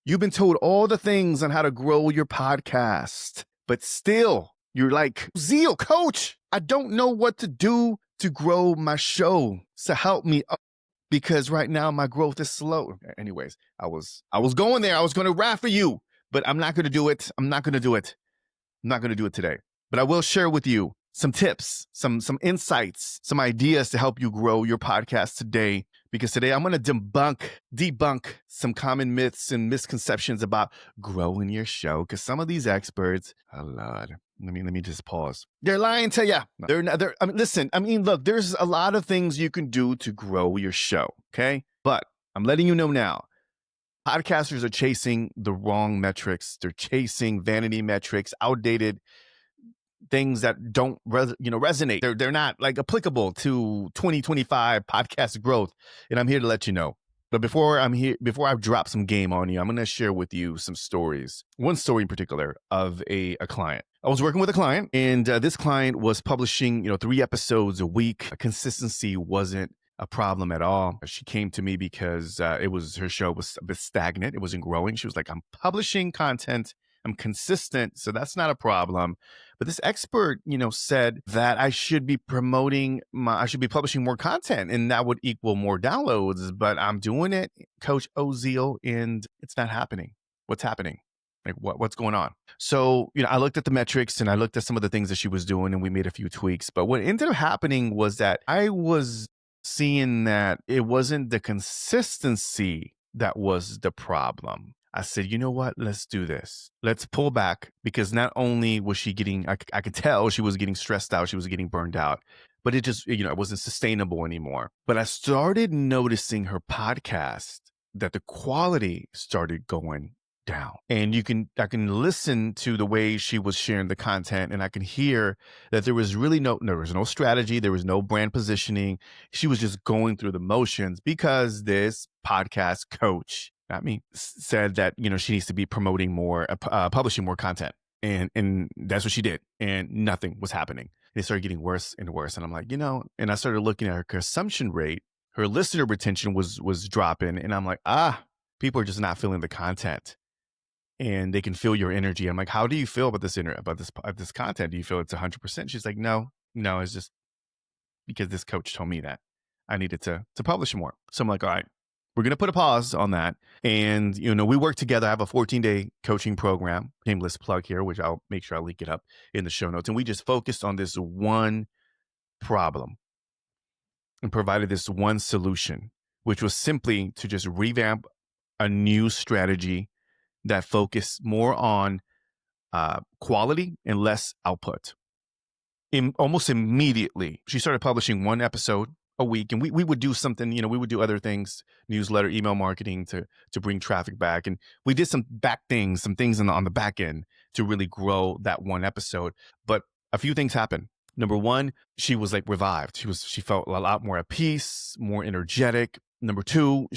You've been told all the things on how to grow your podcast, but still you're like, Zeal, coach, I don't know what to do to grow my show. So help me up because right now my growth is slow. Anyways, I was going there. I was going to rap for you, but I'm not going to do it. I'm not going to do it. I'm not going to do it today, but I will share with you some tips, some insights, some ideas to help you grow your podcast today. Because today I'm going to debunk some common myths and misconceptions about growing your show. Because some of these experts, oh Lord, let me just pause. They're lying to you. They're not. I mean, listen. I mean, look. There's a lot of things you can do to grow your show. Okay, but I'm letting you know now. Podcasters are chasing the wrong metrics. They're chasing vanity metrics, outdated things that don't resonate. They're not like applicable to 2025 podcast growth. And I'm here to let you know. But before I drop some game on you, I'm going to share with you some stories. One story in particular of a client. I was working with a client, and this client was publishing 3 episodes a week. Consistency wasn't a problem at all. She came to me because her show was a bit stagnant. It wasn't growing. She was like, I'm publishing content. I'm consistent, so that's not a problem. But this expert, said that I should be publishing more content, and that would equal more downloads. But I'm doing it, Coach Ozeal, and it's not happening. What's happening? Like what's going on? So, I looked at the metrics and I looked at some of the things that she was doing, and we made a few tweaks. But what ended up happening was that I was seeing that it wasn't the consistency that was the problem. I said, you know what? Let's do this. Let's pull back, because not only was she getting, I could tell she was getting stressed out. She was getting burned out, but it just, it wasn't sustainable anymore. But I started noticing her podcast that the quality started going down. And I can listen to the way she was sharing the content, and I can hear that there was no strategy. There was no brand positioning. She was just going through the motions because this podcast coach, not me, said that, she needs to be promoting more, publishing more content. And that's what she did. And nothing was happening. It started getting worse and worse. And I'm like, and I started looking at her consumption rate. Her listener retention was dropping. And I'm like, people are just not feeling the content. And they can feel your energy. I'm like, how do you feel about this content? Do you feel it's 100%? She's like, no, it's just because this coach told me that I needed to publish more. So I'm like, all right, we're going to put a pause on that. And, we work together. I have a 14-day coaching program, shameless plug here, which I'll make sure I link it up in the show notes. And we just focused on this one problem and provided this one solution, which was simply to just revamp a new strategy that focused more on quality and less output. Almost immediately, she started publishing 1 episode a week, and we would do something, we would do other things, newsletter, email marketing to bring traffic back. And we did some things on the back end to really grow that 1 episode. But a few things happened. Number 1, she was like revived. She felt a lot more at peace, more energetic. Number 2,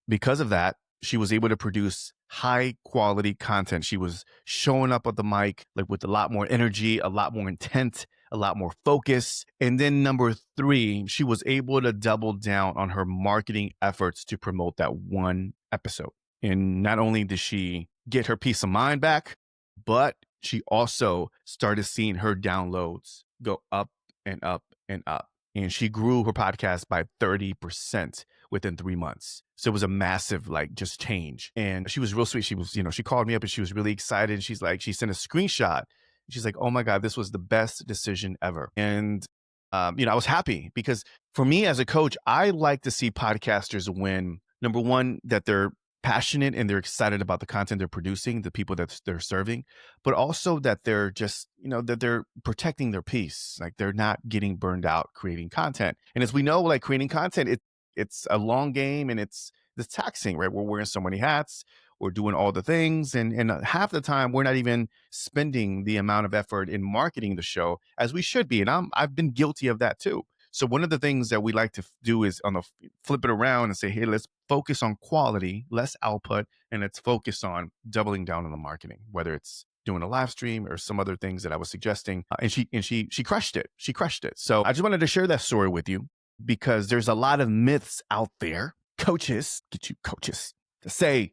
because of that, she was able to produce high quality content. She was showing up at the mic like with a lot more energy, a lot more intent, a lot more focus. And then number 3, she was able to double down on her marketing efforts to promote that 1 episode. And not only did she get her peace of mind back, but she also started seeing her downloads go up and up and up. And she grew her podcast by 30% within 3 months. So it was a massive, just change. And she was real sweet. She was, she called me up and she was really excited. She sent a screenshot. She's like, oh my God, this was the best decision ever. And, I was happy because for me as a coach, I like to see podcasters win. Number 1, that they're passionate and they're excited about the content they're producing, the people that they're serving, but also that they're just, that they're protecting their peace. Like they're not getting burned out creating content. And as we know, like creating content, it's a long game and it's taxing, right? We're wearing so many hats, we're doing all the things. And half the time we're not even spending the amount of effort in marketing the show as we should be. And I've been guilty of that too. So one of the things that we like to do is flip it around and say, hey, let's focus on quality, less output, and let's focus on doubling down on the marketing, whether it's doing a live stream or some other things that I was suggesting. And she crushed it. She crushed it. So I just wanted to share that story with you because there's a lot of myths out there. Coaches, get you coaches to say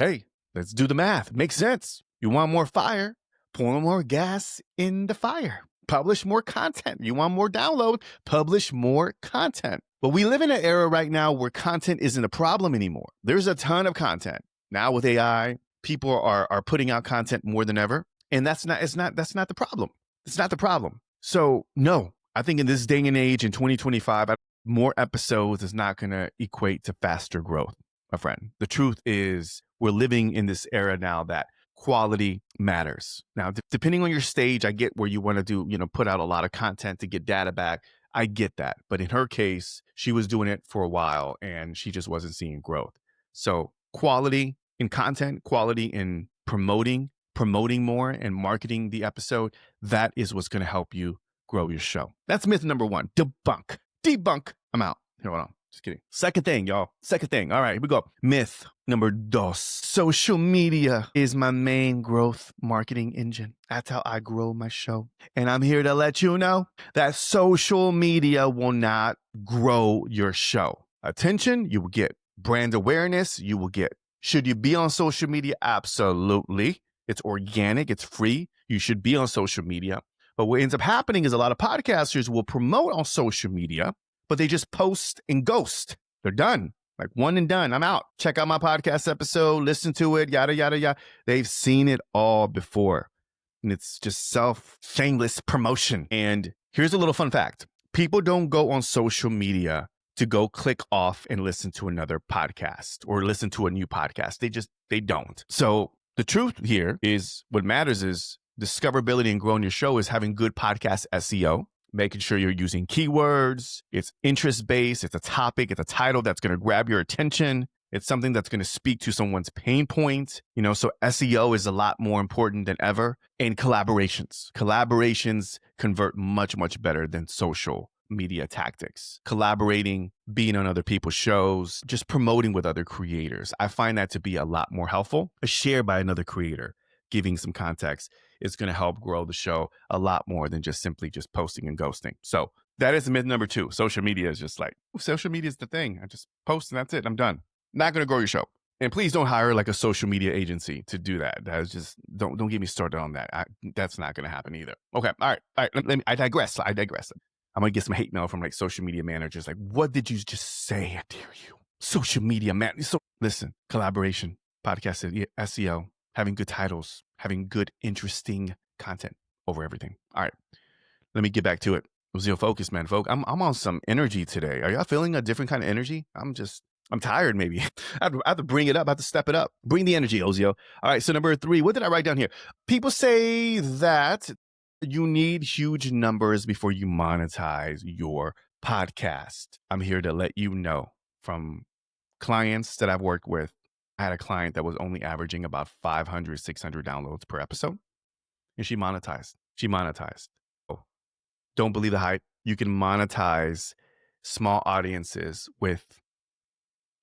Hey, let's do the math. Makes sense. You want more fire? Pour more gas in the fire. Publish more content. You want more download? Publish more content. But we live in an era right now where content isn't a problem anymore. There's a ton of content. Now with AI, people are putting out content more than ever. And that's not the problem. It's not the problem. So no, I think in this day and age in 2025, more episodes is not going to equate to faster growth, my friend. The truth is we're living in this era now that quality matters. Now, depending on your stage, I get where you want to do, put out a lot of content to get data back. I get that. But in her case, she was doing it for a while and she just wasn't seeing growth. So quality in content, quality in promoting more and marketing the episode, that is what's going to help you grow your show. That's myth number one. Debunk. I'm out. Hold on. Just kidding. Second thing, y'all. Second thing. All right, here we go. Myth number dos. Social media is my main growth marketing engine. That's how I grow my show. And I'm here to let you know that social media will not grow your show. Attention, you will get. Brand awareness, you will get. Should you be on social media? Absolutely. It's organic. It's free. You should be on social media. But what ends up happening is a lot of podcasters will promote on social media, but they just post and ghost. They're done. Like one and done. I'm out. Check out my podcast episode, listen to it, yada, yada, yada. They've seen it all before. And it's just shameless promotion. And here's a little fun fact. People don't go on social media to go click off and listen to another podcast or listen to a new podcast. They don't. So the truth here is what matters is discoverability and growing your show is having good podcast SEO, making sure you're using keywords, it's interest-based, it's a topic, it's a title that's going to grab your attention, it's something that's going to speak to someone's pain point, so SEO is a lot more important than ever. And collaborations convert much, much better than social media tactics. Collaborating, being on other people's shows, just promoting with other creators. I find that to be a lot more helpful. A share by another creator, giving some context, is going to help grow the show a lot more than just simply just posting and ghosting. So that is myth number 2. Social media is just like, social media is the thing. I just post and that's it. I'm done. Not going to grow your show. And please don't hire like a social media agency to do that. That is just, don't get me started on that. That's not going to happen either. Okay. All right. I digress. I'm going to get some hate mail from like social media managers. Like, what did you just say? I dare you. Social media, man. So listen, collaboration, podcast, SEO, having good titles, having good, interesting content over everything. All right, let me get back to it. Zero focus, man. I'm on some energy today. Are y'all feeling a different kind of energy? I'm tired, maybe. I have to bring it up. I have to step it up. Bring the energy, Ozio. All right, so number 3, what did I write down here? People say that you need huge numbers before you monetize your podcast. I'm here to let you know from clients that I've worked with. I had a client that was only averaging about 500, 600 downloads per episode, and she monetized. Oh, don't believe the hype. You can monetize small audiences with,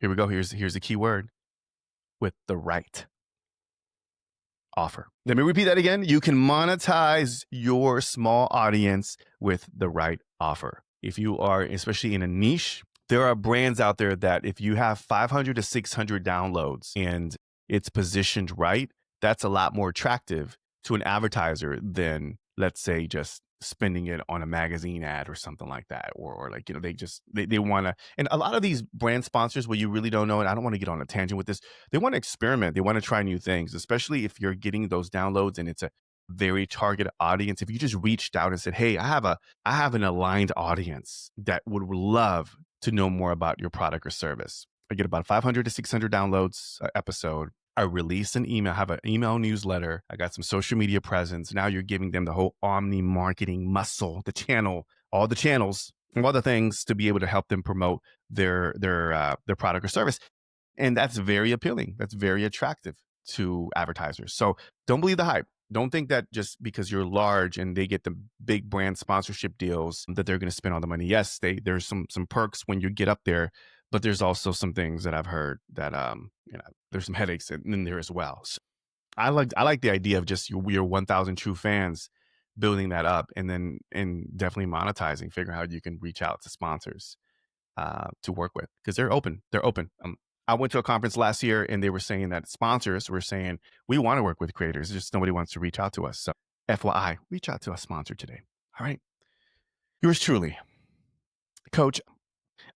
here we go. Here's the key word, with the right offer. Let me repeat that again. You can monetize your small audience with the right offer. If you are, especially in a niche, there are brands out there that if you have 500 to 600 downloads and it's positioned right, that's a lot more attractive to an advertiser than, let's say, just spending it on a magazine ad or something like that. Or like, they want to, and a lot of these brand sponsors where you really don't know, and I don't want to get on a tangent with this, they want to experiment. They want to try new things, especially if you're getting those downloads and it's a very targeted audience. If you just reached out and said, hey, I have an aligned audience that would love to know more about your product or service. I get about 500 to 600 downloads an episode. I release an email, have an email newsletter. I got some social media presence. Now you're giving them the whole omni marketing muscle, the channel, all the channels, and all the things to be able to help them promote their product or service. And that's very appealing. That's very attractive to advertisers. So don't believe the hype. Don't think that just because you're large and they get the big brand sponsorship deals that they're going to spend all the money. Yes, there's some perks when you get up there, but there's also some things that I've heard that there's some headaches in there as well. So I like the idea of just your 1,000 true fans, building that up, and definitely monetizing, figuring out how you can reach out to sponsors to work with, because they're open. I went to a conference last year and they were saying that sponsors were saying, we want to work with creators. It's just nobody wants to reach out to us. So FYI, reach out to a sponsor today. All right. Yours truly, Coach.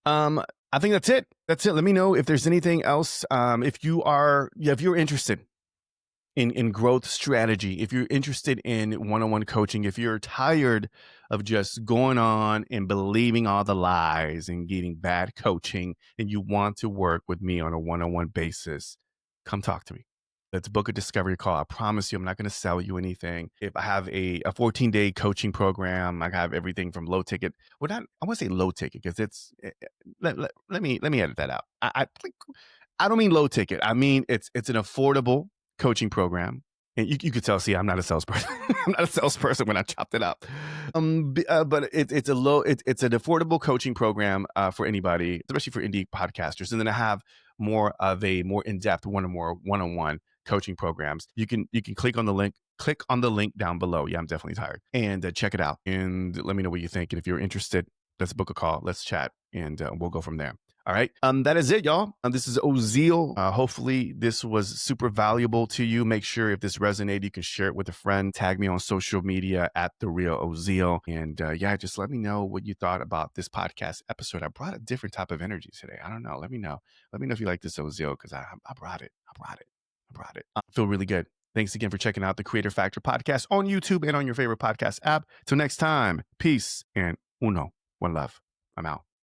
I think that's it. That's it. Let me know if there's anything else. If you're interested in growth strategy, if you're interested in one-on-one coaching, if you're tired of just going on and believing all the lies and getting bad coaching and you want to work with me on a one-on-one basis, come talk to me. Let's book a discovery call. I promise you, I'm not going to sell you anything. If I have a 14-day coaching program, I have everything from low ticket. Well, not, I want to say low ticket because it's, let me edit that out. I don't mean low ticket. I mean, it's an affordable coaching program. And you could tell, see, I'm not a salesperson. I'm not a salesperson when I chopped it up. But it's an affordable coaching program for anybody, especially for indie podcasters. And then I have more of a more in-depth one-on-one coaching programs. You can click on the link down below. Yeah, I'm definitely tired. And check it out and let me know what you think. And if you're interested, let's book a call. Let's chat and we'll go from there. All right. That is it, y'all. This is Ozeal. Hopefully this was super valuable to you. Make sure if this resonated, you can share it with a friend. Tag me on social media at The Real Ozeal. And yeah, just let me know what you thought about this podcast episode. I brought a different type of energy today. I don't know. Let me know. Let me know if you like this Ozeal because I brought it. I feel really good. Thanks again for checking out the Creator Factor podcast on YouTube and on your favorite podcast app. Till next time, peace and uno, one love. I'm out.